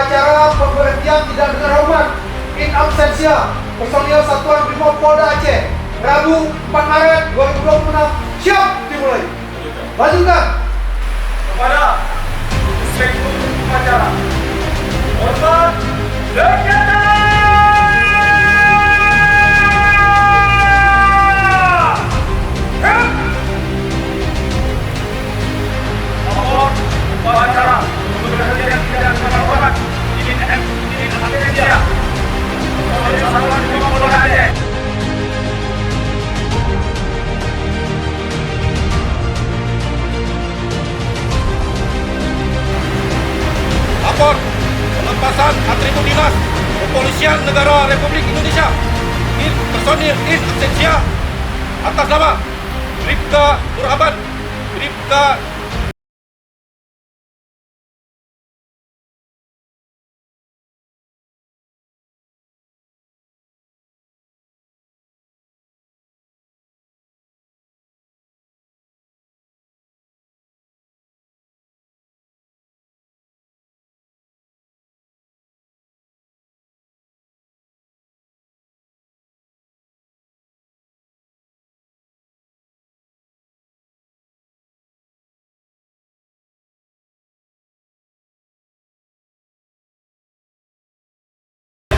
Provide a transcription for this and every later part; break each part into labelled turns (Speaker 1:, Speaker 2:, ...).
Speaker 1: Upacara pemberhentian tidak dengan hormat in absentia personil Satuan Brimob Polda Aceh Rabu 4 Maret 2026 siap dimulai. Lanjutkan.
Speaker 2: Kepada Inspektur Upacara hormat legenda. Upacara pemberhentian tidak dengan hormat in absentia personil Satuan Brimob Polda Aceh.
Speaker 3: Lapor pelepasan atribut dinas Kepolisian Negara Republik Indonesia personil in absentia atas nama Bribka Nurhaban, Bribka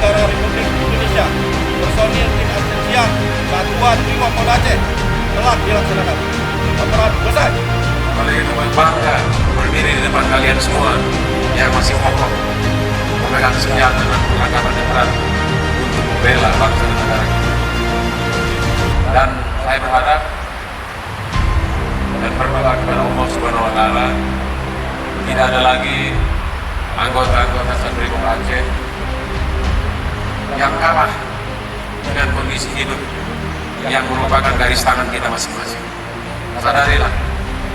Speaker 3: Negara Republik Indonesia personil in absentia Satuan Brimob Polda Aceh telah dilaksanakan. Laporan selesai.
Speaker 4: Oleh teman bangga berdiri di depan kalian semua yang masih kokoh memegang senjata dan perlengkapan yang berat untuk membela bangsa dan negara kita. Dan saya berharap dan berdoa kepada Allah Subhanahu Wa Taala tidak ada lagi anggota-anggota Satuan Brimob Aceh yang kalah dengan kondisi hidup yang merupakan garis tangan kita masing-masing. Sadarilah,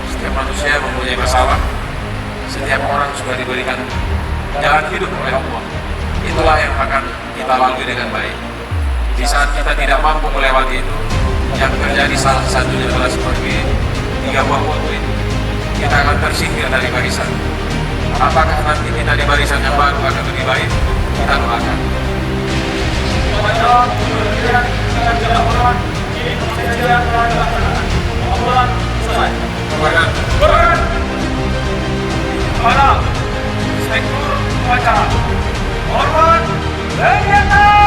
Speaker 4: setiap manusia mempunyai masalah, setiap orang sudah diberikan jalan hidup oleh Allah. Itulah yang akan kita lalui dengan baik. Di saat kita tidak mampu melewati itu, yang terjadi salah satunya adalah seperti 3 buah batu itu. Kita akan tersingkir dari barisan. Apakah nanti kita di barisan yang baru akan lebih baik? Kita doakan.
Speaker 2: Upacara pemberhentian tidak dengan hormat in absentia telah dilaksanakan. Laporan selesai.
Speaker 4: Kepada
Speaker 2: Kepada Inspektur Upacara hormat legenda.